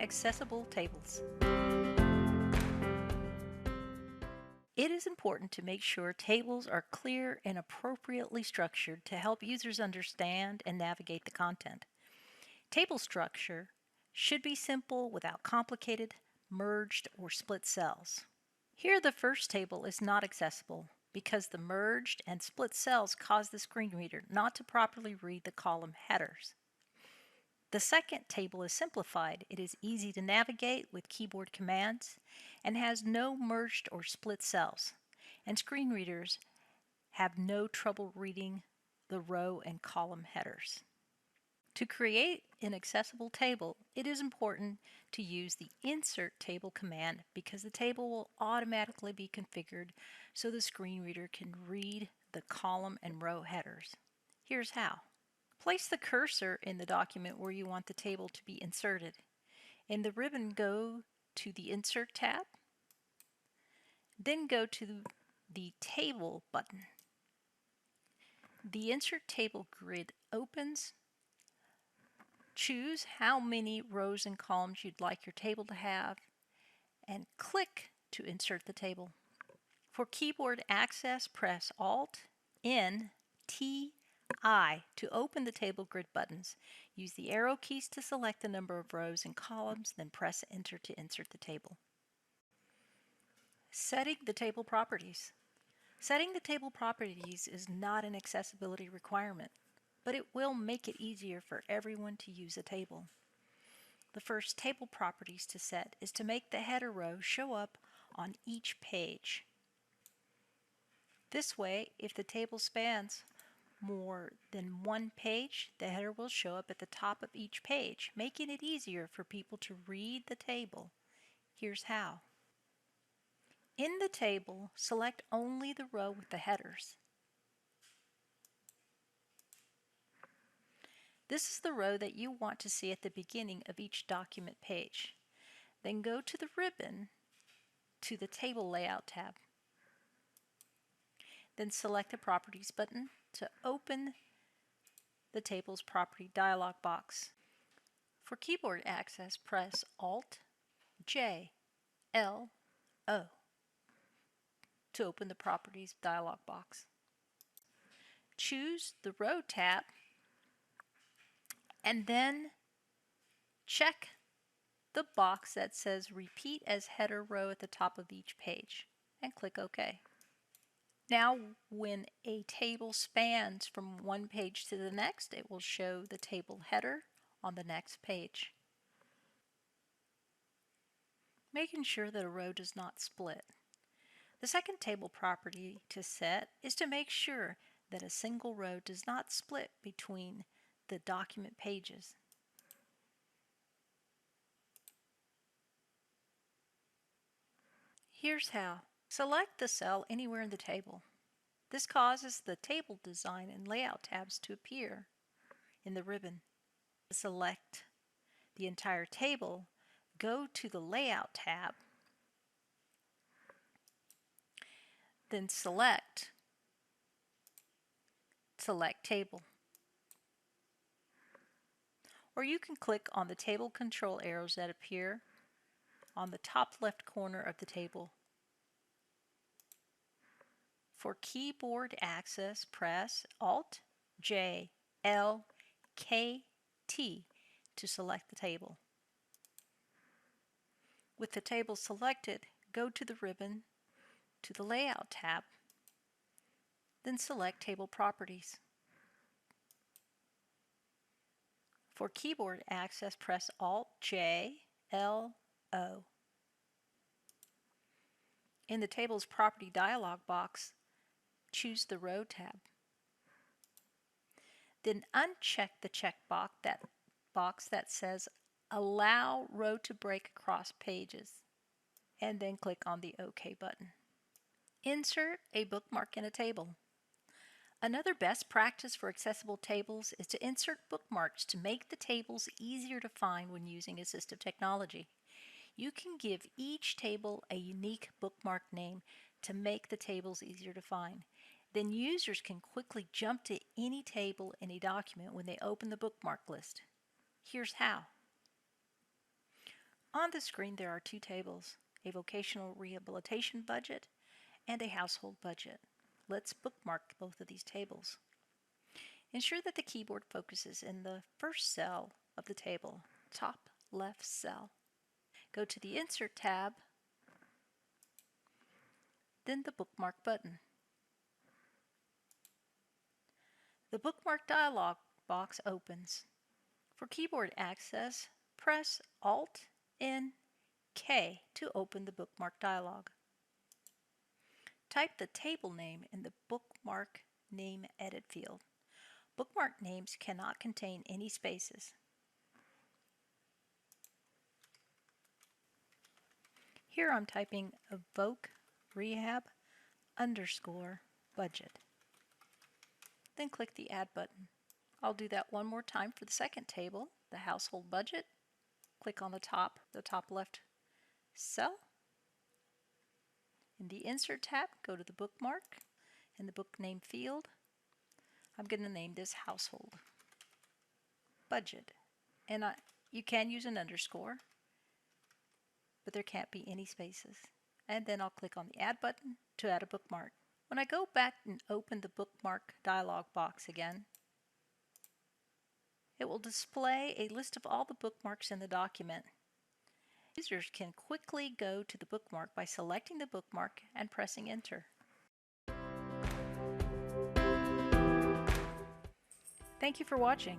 Accessible tables. It is important to make sure tables are clear and appropriately structured to help users understand and navigate the content. Table structure should be simple without complicated, merged, or split cells. Here the first table is not accessible because the merged and split cells cause the screen reader not to properly read the column headers. The second table is simplified. It is easy to navigate with keyboard commands and has no merged or split cells, and screen readers have no trouble reading the row and column headers. To create an accessible table, it is important to use the Insert Table command because the table will automatically be configured so the screen reader can read the column and row headers. Here's how. Place the cursor in the document where you want the table to be inserted. In the ribbon, go to the Insert tab, then go to the Table button. The Insert Table grid opens. Choose how many rows and columns you'd like your table to have, and click to insert the table. For keyboard access, press Alt-N-T-I to open the table grid buttons. Use the arrow keys to select the number of rows and columns, then press Enter to insert the table. Setting the table properties. Setting the table properties is not an accessibility requirement, but it will make it easier for everyone to use a table. The first table properties to set is to make the header row show up on each page. This way, if the table spans more than one page, the header will show up at the top of each page, making it easier for people to read the table. Here's how. In the table, select only the row with the headers. This is the row that you want to see at the beginning of each document page. Then go to the ribbon to the Table Layout tab. Then select the Properties button to open the Table's Property dialog box. For keyboard access, press Alt-J-L-O to open the Properties dialog box. Choose the Row tab and then check the box that says Repeat as Header Row at the top of each page and click OK. Now, when a table spans from one page to the next, it will show the table header on the next page. Making sure that a row does not split. The second table property to set is to make sure that a single row does not split between the document pages. Here's how. Select the cell anywhere in the table. This causes the Table Design and Layout tabs to appear in the ribbon. To select the entire table, go to the Layout tab, then select Table. Or you can click on the table control arrows that appear on the top left corner of the table. For keyboard access, press Alt-J-L-K-T to select the table. With the table selected, go to the ribbon to the Layout tab, then select Table Properties. For keyboard access, press Alt-J-L-O. In the Table's Property dialog box, choose the Row tab. Then uncheck the checkbox that says Allow Row to Break Across Pages, and then click on the OK button. Insert a bookmark in a table. Another best practice for accessible tables is to insert bookmarks to make the tables easier to find when using assistive technology. You can give each table a unique bookmark name to make the tables easier to find. Then users can quickly jump to any table in a document when they open the bookmark list. Here's how. On the screen there are two tables, a vocational rehabilitation budget and a household budget. Let's bookmark both of these tables. Ensure that the keyboard focuses in the first cell of the table, top left cell. Go to the Insert tab, then the Bookmark button. The Bookmark dialog box opens. For keyboard access, press Alt-N-K to open the Bookmark dialog. Type the table name in the Bookmark Name Edit field. Bookmark names cannot contain any spaces. Here I'm typing Evoke Rehab _ budget. Then click the Add button. I'll do that one more time for the second table, the household budget. Click on the top left cell. In the Insert tab, go to the bookmark. In the book name field, I'm going to name this household budget. And you can use an underscore, but there can't be any spaces. And then I'll click on the Add button to add a bookmark. When I go back and open the Bookmark dialog box again, it will display a list of all the bookmarks in the document. Users can quickly go to the bookmark by selecting the bookmark and pressing Enter. Thank you for watching.